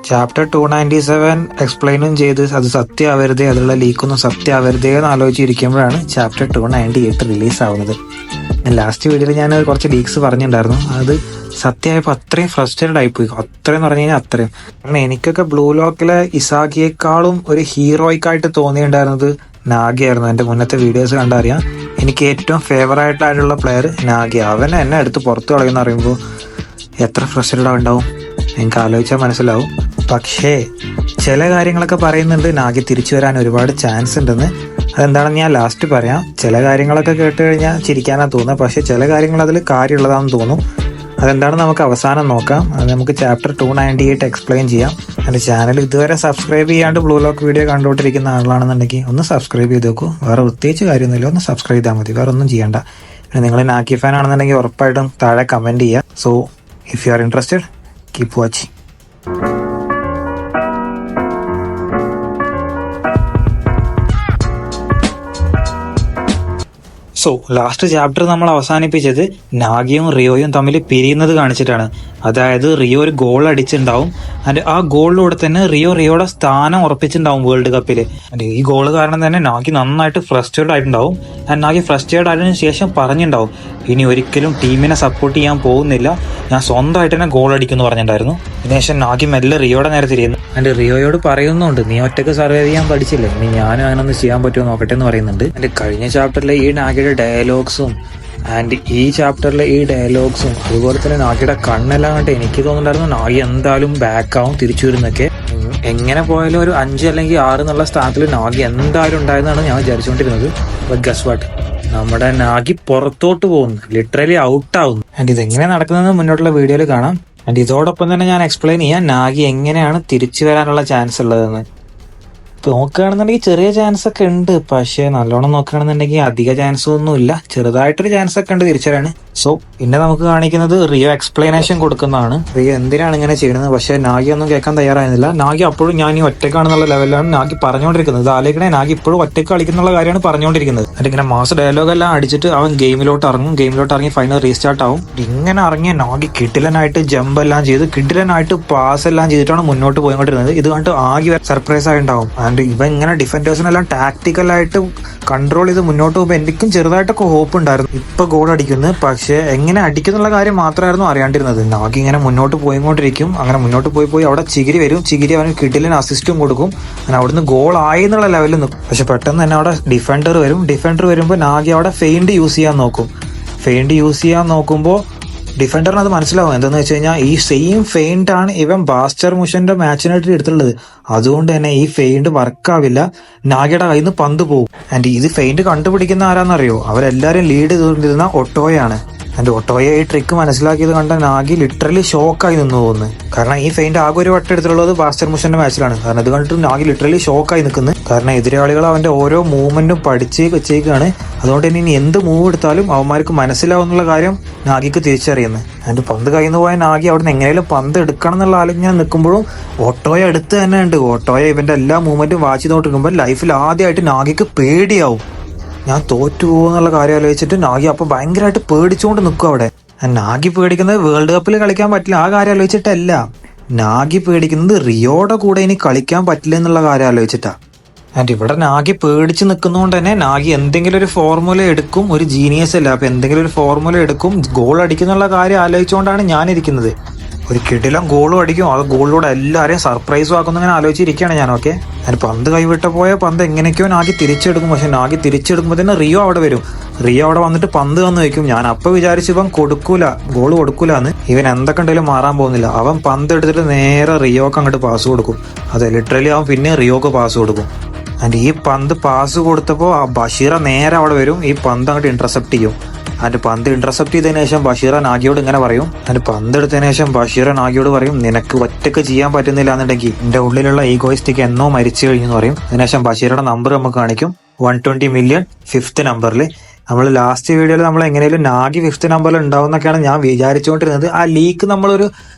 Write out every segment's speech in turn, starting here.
Chapter 297 എക്സ്പ്ലെയിനും ചെയ്ത് അത് സത്യമാവരുതേ, അതിലുള്ള ലീക്കൊന്നും സത്യമാവരുതേ എന്ന് ആലോചിച്ചിരിക്കുമ്പോഴാണ് ചാപ്റ്റർ 298 റിലീസ് ആവുന്നത്. ലാസ്റ്റ് വീഡിയോയിൽ ഞാൻ കുറച്ച് ലീക്സ് പറഞ്ഞിട്ടുണ്ടായിരുന്നു. അത് സത്യമായപ്പോൾ അത്രയും ഫ്രസ്ട്രേറ്റഡ് ആയിപ്പോയി. അത്രയും എന്ന് പറഞ്ഞു കഴിഞ്ഞാൽ അത്രയും. കാരണം എനിക്കൊക്കെ ബ്ലൂ ലോക്കിലെ ഇസാഗിയേക്കാളും ഒരു ഹീറോയ്ക്കായിട്ട് തോന്നിയിട്ടുണ്ടായിരുന്നത് നാഗിയായിരുന്നു. എൻ്റെ മുന്നത്തെ വീഡിയോസ് കണ്ടറിയാം. എനിക്ക് ഏറ്റവും ഫേവറേറ്റ് ആയിട്ടുള്ള പ്ലെയർ നാഗി. അവൻ എന്നെ എടുത്ത് പുറത്ത് കളയുമെന്ന് പറയുമ്പോൾ എത്ര ഫ്രസ്ട്രേറ്റഡ് ഉണ്ടാവും എനിക്ക് ആലോചിച്ചാൽ മനസ്സിലാവും. പക്ഷേ ചില കാര്യങ്ങളൊക്കെ പറയുന്നുണ്ട് നാഗി തിരിച്ചു വരാൻ ഒരുപാട് ചാൻസ് ഉണ്ടെന്ന്. അതെന്താണെന്ന് ഞാൻ ലാസ്റ്റ് പറയാം. ചില കാര്യങ്ങളൊക്കെ കേട്ട് കഴിഞ്ഞാൽ ചിരിക്കാനാണ് തോന്നുക, പക്ഷേ ചില കാര്യങ്ങൾ അതിൽ കാര്യമുള്ളതാണെന്ന് തോന്നും. അതെന്താണെന്ന് നമുക്ക് അവസാനം നോക്കാം. അത് നമുക്ക് ചാപ്റ്റർ 298 എക്സ്പ്ലെയിൻ ചെയ്യാം. എൻ്റെ ചാനൽ ഇതുവരെ സബ്സ്ക്രൈബ് ചെയ്യാണ്ട് ബ്ലൂ ലോക്ക് വീഡിയോ കണ്ടുകൊണ്ടിരിക്കുന്ന ആളാണെന്നുണ്ടെങ്കിൽ ഒന്ന് സബ്സ്ക്രൈബ് ചെയ്ത് നോക്കൂ. വേറെ പ്രത്യേകിച്ച് കാര്യമൊന്നുമില്ല, ഒന്ന് സബ്സ്ക്രൈബ് ചെയ്താൽ മതി, വേറെ ഒന്നും ചെയ്യണ്ട. പിന്നെ നിങ്ങൾ നാക്കി ഫാൻ ആണെന്നുണ്ടെങ്കിൽ ഉറപ്പായിട്ടും താഴെ കമൻറ്റ് ചെയ്യുക. So if you are interested, keep watching. So last chapter നമ്മൾ അവസാനിപ്പിച്ചത് നാഗിയും റിയോയും തമ്മിൽ പിരിയുന്നത് കാണിച്ചിട്ടാണ്. അതായത് റിയോ ഒരു ഗോൾ അടിച്ചിട്ടുണ്ടാവും. ആൻഡ് ആ ഗോളിലൂടെ തന്നെ റിയോയുടെ സ്ഥാനം ഉറപ്പിച്ചിട്ടുണ്ടാവും വേൾഡ് കപ്പിൽ. ആൻഡ് ഈ ഗോൾ കാരണം തന്നെ നാഗി നന്നായിട്ട് ഫ്രസ്ട്രേറ്റഡ് ആയിട്ടുണ്ടാവും. ആൻഡ് നാഗി ഫ്രസ്ട്രേറ്റഡ് ആയതിനു ശേഷം പറഞ്ഞിട്ടുണ്ടാവും, ഇനി ഒരിക്കലും ടീമിനെ സപ്പോർട്ട് ചെയ്യാൻ പോകുന്നില്ല, ഞാൻ സ്വന്തമായിട്ട് തന്നെ ഗോൾ അടിക്കുമെന്ന് പറഞ്ഞിട്ടുണ്ടായിരുന്നു. അതിനുശേഷം നാഗി മെല്ലെ റിയോയുടെ നേരെ തിരിയുന്നു. ആൻഡ് റിയോയോട് പറയുന്നുണ്ട്, നീ ഒറ്റയ്ക്ക് സർവൈവ് ചെയ്യാൻ പഠിച്ചില്ലേ, നീ ഞാനും അങ്ങനൊന്ന് ചെയ്യാൻ പറ്റുമോ നോക്കട്ടെ എന്ന് പറയുന്നുണ്ട്. ആൻഡ് കഴിഞ്ഞ ചാപ്റ്ററിലെ ഈ നാഗിയുടെ ഡയലോഗ്സും ആൻഡ് ഈ ചാപ്റ്ററിലെ ഈ ഡയലോഗ്സും അതുപോലെ തന്നെ നാഗിയുടെ കണ്ണെല്ലാം കണ്ട് എനിക്ക് തോന്നുന്നുണ്ടായിരുന്നു നാഗി എന്തായാലും ബാക്കാവും, തിരിച്ചു വരുന്നൊക്കെ. എങ്ങനെ പോയാലും ഒരു 5 അല്ലെങ്കിൽ 6 എന്നുള്ള സ്ഥാനത്തിൽ നാഗി എന്തായാലും ഉണ്ടായെന്നാണ് ഞാൻ വിചാരിച്ചുകൊണ്ടിരുന്നത്. ബട്ട് ഗസ് വാട്ട്, നമ്മുടെ നാഗി പുറത്തോട്ട് പോകുന്നു, ലിറ്ററലി ഔട്ടാവുന്നു. ആൻഡ് ഇതെങ്ങനെ നടക്കുന്നതെന്ന് മുന്നോട്ടുള്ള വീഡിയോയിൽ കാണാം. ആൻഡ് ഇതോടൊപ്പം തന്നെ ഞാൻ എക്സ്പ്ലെയിൻ ചെയ്യാം നാഗി എങ്ങനെയാണ് തിരിച്ചു വരാനുള്ള ചാൻസ് ഉള്ളതെന്ന്. നോക്കുകയാണെന്നുണ്ടെങ്കിൽ ചെറിയ ചാൻസ് ഒക്കെ ഉണ്ട്, പക്ഷേ നല്ലോണം നോക്കുകയാണെന്നുണ്ടെങ്കിൽ അധിക ചാൻസ് ഒന്നും ഇല്ല, ചെറുതായിട്ടൊരു ചാൻസ് ഒക്കെ ഉണ്ട് തിരിച്ചുവരാൻ. സോ പിന്നെ നമുക്ക് കാണിക്കുന്നത് റിയോ എക്സ്പ്ലനേഷൻ കൊടുക്കുന്നതാണ്. റിയോ എന്തിനാണ് ഇങ്ങനെ ചെയ്യുന്നത്, പക്ഷേ നാഗി ഒന്നും കേൾക്കാൻ തയ്യാറായിരുന്നില്ല. നാഗി അപ്പോഴും ഞാൻ ഈ ഒറ്റക്കാണെന്നുള്ള ലെവലിലാണ് നാഗി പറഞ്ഞുകൊണ്ടിരിക്കുന്നത്. ആലോചിക്കണേ, നാഗി ഇപ്പോഴും ഒറ്റക്ക് കളിക്കുന്നുള്ള കാര്യമാണ് പറഞ്ഞുകൊണ്ടിരിക്കുന്നത്. അതിങ്ങനെ മാസ് ഡയലോഗ് എല്ലാം അടിച്ചിട്ട് അവൻ ഗെയിമിലോട്ട് ഇറങ്ങി ഫൈനൽ റീസ്റ്റാർട്ട് ആവും. ഇങ്ങനെ ഇറങ്ങിയ നാഗി കിഡിലനായിട്ട് ജമ്പ് എല്ലാം ചെയ്ത് കിഡിലനായിട്ട് പാസ് എല്ലാം ചെയ്തിട്ടാണ് മുന്നോട്ട് പോയിക്കൊണ്ടിരുന്നത്. ഇത് കണ്ട് ആകെ സർപ്രൈസ് ആയിട്ടുണ്ടാവും. ഇവൻ ഇങ്ങനെ ഡിഫൻഡേഴ്സിനെല്ലാം ടാക്ടിക്കലായിട്ട് കൺട്രോൾ ചെയ്ത് മുന്നോട്ട് പോകുമ്പോൾ എനിക്കും ചെറുതായിട്ടൊക്കെ ഹോപ്പ് ഉണ്ടായിരുന്നു ഇപ്പൊ ഗോൾ അടിക്കുന്നത്. പക്ഷെ എങ്ങനെ അടിക്കുന്നുള്ള കാര്യം മാത്രമായിരുന്നു അറിയാണ്ടിരുന്നത്. നാഗി ഇങ്ങനെ മുന്നോട്ട് പോയിക്കൊണ്ടിരിക്കും. അങ്ങനെ മുന്നോട്ട് പോയി അവിടെ ചിഗിരി വരും. ചിഗിരി അവന് കിഡിലിന് അസിസ്റ്റും കൊടുക്കും. അങ്ങനെ അവിടുന്ന് ഗോൾ ആയി എന്നുള്ള ലെവലിൽ നിൽക്കും. പക്ഷെ പെട്ടെന്ന് തന്നെ അവിടെ ഡിഫൻഡർ വരുമ്പോൾ നാഗി അവിടെ ഫെയിൻഡ് യൂസ് ചെയ്യാൻ നോക്കുമ്പോൾ ഡിഫൻഡറിന് അത് മനസ്സിലാവും. എന്താണെന്ന് വെച്ച് കഴിഞ്ഞാൽ ഈ സെയിം ഫെയിൻഡ് ആണ് ഇവൻ ബാസ്റ്റർ മുഷന്റെ മാച്ചിനായിട്ട് എടുത്തുള്ളത്. അതുകൊണ്ട് തന്നെ ഈ ഫെയിൻഡ് വർക്കാവില്ല, നാഗിയുടെ കയ്യിൽ നിന്ന് പന്ത് പോകും. ആൻഡ് ഇത് ഫെയിൻഡ് കണ്ടുപിടിക്കുന്ന ആരാന്നറിയോ, അവരെല്ലാരും ലീഡ് ചെയ്തുകൊണ്ടിരുന്ന ഒട്ടോയാണ്. ആൻഡ് ഒട്ടോയെ ഈ ട്രിക്ക് മനസ്സിലാക്കിയത് കണ്ട നാഗി ലിറ്ററലി ഷോക്കായി നിന്ന് പോകുന്നു. കാരണം ഈ ഫെയിൻഡ് ആകെ ഒരു വട്ടം എടുത്തിട്ടുള്ളത് ബാസ്റ്റർ മുഷന്റെ മാച്ചിലാണ്. കാരണം ഇത് കണ്ടിട്ട് നാഗി ലിറ്ററലി ഷോക്കായി നിൽക്കുന്നു. കാരണം എതിരാളികൾ അവന്റെ ഓരോ മൂവ്മെന്റും പഠിച്ച് വെച്ചേക്കാണ്. അതുകൊണ്ട് തന്നെ ഇനി എന്ത് മൂവ് എടുത്താലും അവന്മാർക്ക് മനസ്സിലാവുന്നുള്ള കാര്യം നാഗിക്ക് തിരിച്ചറിയുന്നത്. ആൻഡ് പന്ത് കയ്യിൽ നിന്ന് പോയ നാഗി അവിടെ നിന്ന് എങ്ങനെയും പന്ത് എടുക്കണം എന്നുള്ള ആലോചന നിൽക്കുമ്പോഴും ഓട്ടോയെ അടുത്ത് തന്നെ ഉണ്ട്. ഓട്ടോയെ ഇവന്റെ എല്ലാ മൂവ്മെന്റും വാച്ച് ചെയ്തോണ്ടിരിക്കുമ്പോൾ ലൈഫിൽ ആദ്യമായിട്ട് നാഗിക്ക് പേടിയാവും, ഞാൻ തോറ്റു പോകുന്നുള്ള കാര്യം ആലോചിച്ചിട്ട് നാഗി അപ്പൊ ഭയങ്കരമായിട്ട് പേടിച്ചുകൊണ്ട് നിൽക്കും അവിടെ. നാഗി പേടിക്കുന്നത് വേൾഡ് കപ്പിൽ കളിക്കാൻ പറ്റില്ല ആ കാര്യം ആലോചിച്ചിട്ടല്ല, നാഗി പേടിക്കുന്നത് റിയോയുടെ കൂടെ ഇനി കളിക്കാൻ പറ്റില്ല എന്നുള്ള കാര്യം ആലോചിച്ചിട്ടാ. ആൻഡ് ഇവിടെ നാഗി പേടിച്ച് നിൽക്കുന്നതുകൊണ്ട് തന്നെ നാഗി എന്തെങ്കിലും ഒരു ഫോർമുല എടുക്കും. ഒരു ജീനിയസ് അല്ല, അപ്പൊ എന്തെങ്കിലും ഒരു ഫോർമുല എടുക്കും, ഗോൾ അടിക്കുന്നുള്ള കാര്യം ആലോചിച്ചുകൊണ്ടാണ് ഞാനിരിക്കുന്നത്. ഒരു കിടിലം ഗോളും അടിക്കും, അത് ഗോളിലൂടെ എല്ലാവരെയും സർപ്രൈസും ആക്കുന്ന അങ്ങനെ ആലോചിച്ചിരിക്കുകയാണ് ഞാൻ. ഓക്കെ, അതിന് പന്ത് കൈവിട്ട പോയ പന്ത് എങ്ങനെയൊക്കെയോ നാഗി തിരിച്ചെടുക്കും. പക്ഷെ നാഗി തിരിച്ചെടുക്കുമ്പോൾ തന്നെ റിയോ അവിടെ വരും. റിയോ അവിടെ വന്നിട്ട് പന്ത് വന്ന് വയ്ക്കും. ഞാൻ അപ്പൊ വിചാരിച്ചു ഇവൻ ഗോൾ കൊടുക്കൂലെന്ന്. ഇവൻ എന്തൊക്കെ ഉണ്ടെങ്കിലും മാറാൻ പോകുന്നില്ല. അവൻ പന്ത് എടുത്തിട്ട് നേരെ റിയോക്ക് അങ്ങോട്ട് പാസ് കൊടുക്കും. അതെ, ലിറ്ററലി അവൻ പിന്നെ റിയോക്ക് പാസ് കൊടുക്കും. ആൻഡ് ഈ പന്ത് പാസ് കൊടുത്തപ്പോൾ ആ ബഷീറ നേരെ അവിടെ വരും, ഈ പന്ത് അങ്ങോട്ട് ഇന്റർസെപ്റ്റ് ചെയ്യും. അതിന്റെ പന്ത് ഇന്റർസെപ്റ്റ് ചെയ്തതിനു ശേഷം ബഷീറ നാഗിയോട് ഇങ്ങനെ പറയും, അതിന്റെ പന്ത് എടുത്തതിനു ശേഷം ബഷീറ നാഗിയോട് പറയും, നിനക്ക് ഒറ്റക്ക് ചെയ്യാൻ പറ്റുന്നില്ല എന്നുണ്ടെങ്കിൽ എന്റെ ഉള്ളിലുള്ള ഈഗോയിസ്റ്റിക് എന്നോ മരിച്ചു കഴിഞ്ഞു എന്ന് പറയും. അതിനുശേഷം ബഷീറുടെ നമ്പർ നമുക്ക് കാണിക്കും, 120 മില്യൺ 5th നമ്പറിൽ. നമ്മൾ ലാസ്റ്റ് വീഡിയോയിൽ നമ്മൾ എങ്ങനെയും നാഗി 5th നമ്പറിൽ ഉണ്ടാവും എന്നൊക്കെയാണ് ഞാൻ വിചാരിച്ചുകൊണ്ടിരുന്നത്. ആ ലീക്ക് നമ്മളൊരു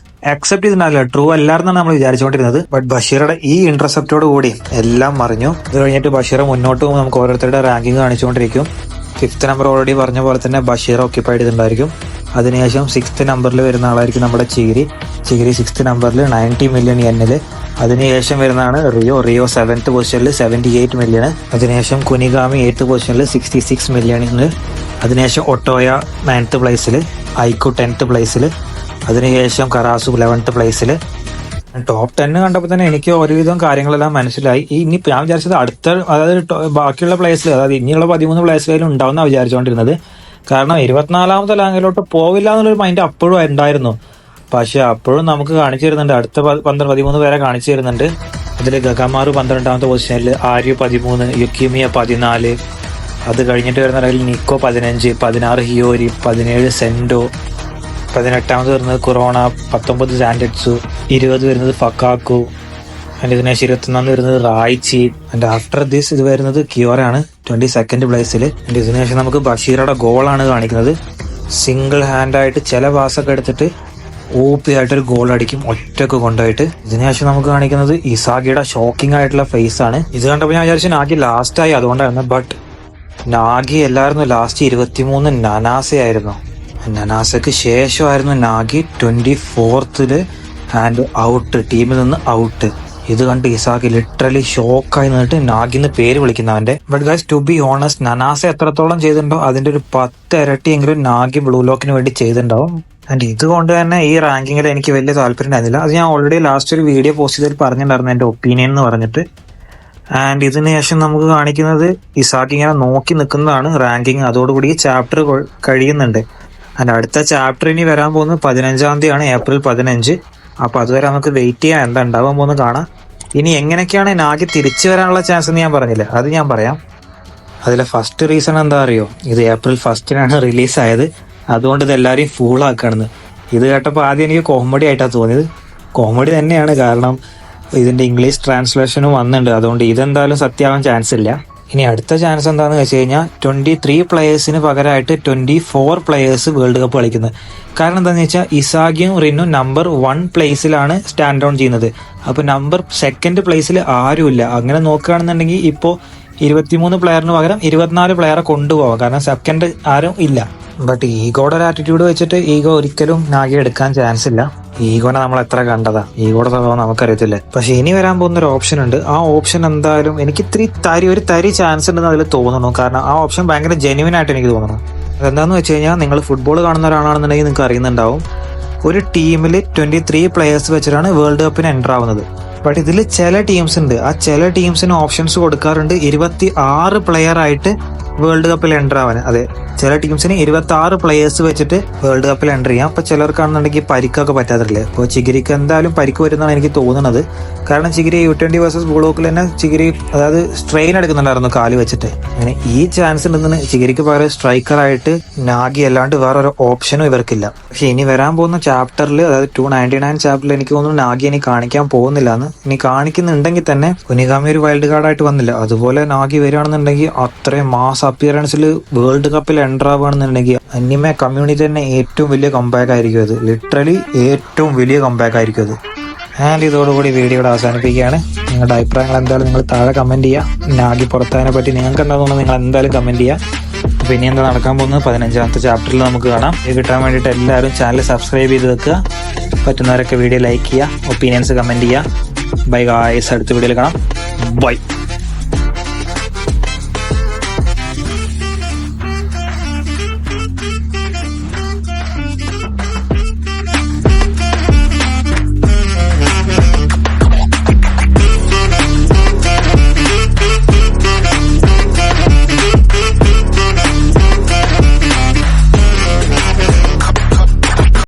അക്സെപ്റ്റ് ചെയ്തിട്ടുണ്ടല്ലോ, ട്രൂ അല്ലായിരുന്നാണ് നമ്മൾ വിചാരിച്ചുകൊണ്ടിരുന്നത്. ബട്ട് ബഷീറുടെ ഈ ഇന്റർസെപ്റ്റോട് കൂടി എല്ലാം മറിഞ്ഞു. ഇത് കഴിഞ്ഞിട്ട് ബഷീർ മുന്നോട്ട് പോകുമ്പോൾ നമുക്ക് ഓരോരുത്തരുടെ റാങ്കിങ് കാണിച്ചുകൊണ്ടിരിക്കും. 5th നമ്പർ ഓൾറെഡി പറഞ്ഞ പോലെ തന്നെ ബഷീർ ഓക്യുപ്പൈഡ് ചെയ്തിട്ടുണ്ടായിരിക്കും. അതിനുശേഷം 6th നമ്പറിൽ വരുന്ന ആളായിരിക്കും നമ്മുടെ ചിഗിരി. 6th നമ്പറിൽ 90 മില്യൺ യെന്നിൽ അതിനുശേഷം വരുന്നതാണ് റിയോ 7th പൊസിഷനിൽ 78 മില്യൺ. അതിനുശേഷം കുനിഗാമി 8th പൊസിഷനിൽ 66 മില്യൺ. അതിനുശേഷം ഒട്ടോയ 9th പ്ലേസിൽ, ഐക്കു 10th പ്ലേസിൽ, അതിനുശേഷം കറാസു 11th പ്ലേസിൽ. ടോപ്പ് 10 കണ്ടപ്പോൾ തന്നെ എനിക്ക് ഒരുവിധം കാര്യങ്ങളെല്ലാം മനസ്സിലായി. ഇനി ഞാൻ വിചാരിച്ചത് അതായത് ബാക്കിയുള്ള പ്ലേസിൽ, അതായത് ഇനിയുള്ള 13 പ്ലേസിലും ഉണ്ടാവുന്ന വിചാരിച്ചുകൊണ്ടിരുന്നത്. കാരണം 24ാമത്തെ റാങ്കിലോട്ട് പോവില്ല എന്നുള്ളൊരു മൈൻഡ് അപ്പോഴും ഉണ്ടായിരുന്നു. പക്ഷെ അപ്പോഴും നമുക്ക് കാണിച്ചു തരുന്നുണ്ട്, അടുത്ത 13 പേരെ കാണിച്ചു തരുന്നുണ്ട്. അതിൽ ഗഗമാറു 12ാമത്തെ പൊസിഷനിൽ, ആര്യു 13, യുക്കിമിയ 14, അത് കഴിഞ്ഞിട്ട് വരുന്ന റെയിൽ നിക്കോ 15, 16 ഹിയോരി, 17 സെൻഡോ, 18ാമത് വരുന്നത് കൊറോണ, 19 സാൻഡറ്റ്സു, 20 വരുന്നത് ഫക്കാക്കു, ആൻഡ് ഇതിനുശേഷം 21 വരുന്നത് റായിച്ചി. ആൻഡ് ആഫ്റ്റർ ദിസ് ഇത് വരുന്നത് കിയോറാണ് 22nd പ്ലേസിൽ. ആൻഡ് ഇതിനുശേഷം നമുക്ക് ബഷീറയുടെ ഗോളാണ് കാണിക്കുന്നത്. സിംഗിൾ ഹാൻഡായിട്ട് ചില പാസൊക്കെ എടുത്തിട്ട് OP ആയിട്ടൊരു ഗോൾ അടിക്കും ഒറ്റക്ക് കൊണ്ടുപോയിട്ട്. ഇതിനുശേഷം നമുക്ക് കാണിക്കുന്നത് ഇസാഗിയുടെ ഷോക്കിംഗ് ആയിട്ടുള്ള ഫേസ് ആണ്. ഇത് കണ്ടപ്പോൾ ഞാൻ വിചാരിച്ചു നാഗി ലാസ്റ്റായി അതുകൊണ്ടായിരുന്നു. ബട്ട് നാഗി എല്ലായിരുന്നു ലാസ്റ്റ് 23 നനാസയായിരുന്നു. നനാസക്ക് ശേഷമായിരുന്നു നാഗി 24th ആൻഡ് ഔട്ട്, ടീമിൽ നിന്ന് ഔട്ട്. ഇത് കണ്ട് ഇസാഖി ലിറ്ററലി ഷോക്കായി നിന്നിട്ട് നാഗിന്ന് പേര് വിളിക്കുന്നവന്റെ. But guys, to be honest, നനാസ എത്രത്തോളം ചെയ്തിട്ടുണ്ടോ അതിന്റെ ഒരു 10 ഇരട്ടിയെങ്കിലും നാഗി ബ്ലൂ ലോക്കിന് വേണ്ടി ചെയ്തിട്ടുണ്ടാവും. ആൻഡ് ഇതുകൊണ്ട് തന്നെ ഈ റാങ്കിങ്ങിൽ എനിക്ക് വലിയ താല്പര്യം ഉണ്ടായിരുന്നില്ല. അത് ഞാൻ ഓൾറെഡി ലാസ്റ്റ് ഒരു വീഡിയോ പോസ്റ്റ് ചെയ്തിട്ട് പറഞ്ഞിട്ടുണ്ടായിരുന്നു എൻ്റെ ഒപ്പീനിയൻ എന്ന് പറഞ്ഞിട്ട്. ആൻഡ് ഇതിന് ശേഷം നമുക്ക് കാണിക്കുന്നത് ഇസാഖി ഇങ്ങനെ നോക്കി നിൽക്കുന്നതാണ് റാങ്കിങ്. അതോടുകൂടി ചാപ്റ്റർ കഴിയുന്നുണ്ട്. ആൻഡ് അടുത്ത ചാപ്റ്റർ ഇനി വരാൻ പോകുന്നത് 15ാം തീയതിയാണ്, ഏപ്രിൽ 15. അപ്പോൾ അതുവരെ നമുക്ക് വെയിറ്റ് ചെയ്യാം, എന്താ ഉണ്ടാവാൻ പോകുന്ന കാണാം. ഇനി എങ്ങനെയൊക്കെയാണ് നാഗി തിരിച്ചു വരാനുള്ള ചാൻസ് എന്ന് ഞാൻ പറഞ്ഞില്ല, അത് ഞാൻ പറയാം. അതിലെ ഫസ്റ്റ് റീസൺ എന്താ അറിയോ? ഇത് ഏപ്രിൽ 1 റിലീസായത്, അതുകൊണ്ട് ഇത് എല്ലാവരെയും ഫൂളാക്കുകയാണെന്ന്. ഇത് കേട്ടപ്പോൾ ആദ്യം എനിക്ക് കോമഡി ആയിട്ടാണ് തോന്നിയത്. കോമഡി തന്നെയാണ്, കാരണം ഇതിൻ്റെ ഇംഗ്ലീഷ് ട്രാൻസ്ലേഷനും വന്നിട്ടുണ്ട്. അതുകൊണ്ട് ഇതെന്തായാലും സത്യമാവാൻ ചാൻസ് ഇല്ല. ഇനി അടുത്ത ചാൻസ് എന്താണെന്ന് വെച്ച് കഴിഞ്ഞാൽ 23 പ്ലേയേഴ്സിന് പകരമായിട്ട് 24 പ്ലേയേഴ്സ് വേൾഡ് കപ്പ് കളിക്കുന്നത്. കാരണം എന്താണെന്ന് വെച്ചാൽ ഇസാഗിയും റിനും നമ്പർ 1 പ്ലേസിലാണ് സ്റ്റാൻഡ് ഡൗൺ ചെയ്യുന്നത്. അപ്പോൾ നമ്പർ 2nd പ്ലേസിൽ ആരുമില്ല. അങ്ങനെ നോക്കുകയാണെന്നുണ്ടെങ്കിൽ ഇപ്പോൾ 23 പ്ലെയറിന് പകരം 24 പ്ലെയറെ കൊണ്ടുപോകാം, കാരണം 2nd ആരും ഇല്ല. ബട്ട് ഈഗോയുടെ ഒരു ആറ്റിറ്റ്യൂഡ് വെച്ചിട്ട് ഈഗോ ഒരിക്കലും നാഗി എടുക്കാൻ ചാൻസ് ഇല്ല. ഈഗോനെ നമ്മൾ എത്ര കണ്ടതാ, ഈഗോയുടെ സ്വഭാവം നമുക്കറിയത്തില്ല. പക്ഷെ ഇനി വരാൻ പോകുന്ന ഒരു ഓപ്ഷൻ ഉണ്ട്. ആ ഓപ്ഷൻ എന്തായാലും എനിക്ക് ഒരു തരി ചാൻസ് ഉണ്ടെന്ന് അതിൽ തോന്നുന്നു. കാരണം ആ ഓപ്ഷൻ ഭയങ്കര ജെന്യുവൻ ആയിട്ട് എനിക്ക് തോന്നുന്നു. അതെന്താന്ന് വെച്ച് കഴിഞ്ഞാൽ, നിങ്ങൾ ഫുട്ബോൾ കാണുന്ന ഒരാളാണെന്നുണ്ടെങ്കിൽ നിങ്ങൾക്ക് അറിയുന്നുണ്ടാവും, ഒരു ടീമിൽ 23 പ്ലെയേഴ്സ് വെച്ചിട്ടാണ് വേൾഡ് കപ്പിന് എൻ്റർ ആവുന്നത്. ബട്ട് ഇതിൽ ചില ടീംസ് ഉണ്ട്, ആ ചില ടീംസിന് ഓപ്ഷൻസ് കൊടുക്കാറുണ്ട് 26 പ്ലെയർ ആയിട്ട് വേൾഡ് കപ്പിൽ എൻ്റർ ആവാൻ. അതെ, ചില ടീംസിന് 26 പ്ലെയേഴ്സ് വെച്ചിട്ട് വേൾഡ് കപ്പിൽ എൻ്റർ ചെയ്യാം. അപ്പോൾ ചിലർക്കാണെന്നുണ്ടെങ്കിൽ പരിക്കൊക്കെ പറ്റാറില്ലേ. അപ്പോൾ ചിഗിരിക്ക് എന്തായാലും പരിക്ക് വരുന്നതാണ് എനിക്ക് തോന്നുന്നത്. കാരണം ചിഗിരി U20 വേഴ്സസ് ബ്ലോക്കിൽ തന്നെ ചിഗിരി അതായത് സ്ട്രെയിൻ എടുക്കുന്നുണ്ടായിരുന്നു കാല് വെച്ചിട്ട്. അങ്ങനെ ഈ ചാൻസ് ഉണ്ടെന്ന് ചിഗിരിക്ക് പകരം സ്ട്രൈക്കറായിട്ട് നാഗി അല്ലാണ്ട് വേറൊരു ഓപ്ഷനും ഇവർക്കില്ല. പക്ഷെ ഇനി വരാൻ പോകുന്ന ചാപ്റ്ററിൽ, അതായത് 299 ചാപ്റ്ററിൽ എനിക്ക് തോന്നുന്നു നാഗി ഇനി കാണിക്കാൻ പോകുന്നില്ല എന്ന്. ഇനി കാണിക്കുന്നുണ്ടെങ്കിൽ തന്നെ കുനിഗാമി ഒരു വൈൽഡ് കാർഡായിട്ട് വന്നില്ല, അതുപോലെ നാഗി വരികയാണെന്നുണ്ടെങ്കിൽ അത്രയും മാസ് അപ്പിയറൻസിൽ വേൾഡ് കപ്പിൽ എൻ്റർ ആവുകയാണെന്നുണ്ടെങ്കിൽ അനിമെ കമ്മ്യൂണിറ്റി തന്നെ ഏറ്റവും വലിയ കംബാക്ക് ആയിരിക്കും അത്. ലിറ്ററലി ഏറ്റവും വലിയ കംബാക്ക് ആയിരിക്കും അത്. ആൻഡ് ഇതോടുകൂടി വീഡിയോയുടെ അവസാനിപ്പിക്കുകയാണ്. നിങ്ങളുടെ അഭിപ്രായങ്ങൾ എന്തായാലും നിങ്ങൾ താഴെ കമൻറ്റ് ചെയ്യുക. നാഗി പുറത്തതിനെ പറ്റി നിങ്ങൾക്ക് എന്താ തോന്നുന്നത് നിങ്ങൾ എന്തായാലും കമൻറ്റ് ചെയ്യുക. അപ്പോൾ ഇനി എന്താ നടക്കാൻ പോകുന്നത് 15ാമത്തെ ചാപ്റ്ററിൽ നമുക്ക് കാണാം. ഇത് കിട്ടാൻ വേണ്ടിയിട്ട് എല്ലാവരും ചാനൽ സബ്സ്ക്രൈബ് ചെയ്ത് വെക്കുക. പറ്റുന്നവരൊക്കെ വീഡിയോ ലൈക്ക് ചെയ്യുക, ഒപ്പീനിയൻസ് കമൻറ്റ് ചെയ്യുക. ബൈ ഗായ്സ്, അടുത്ത വീഡിയോയിൽ കാണാം. ബൈ.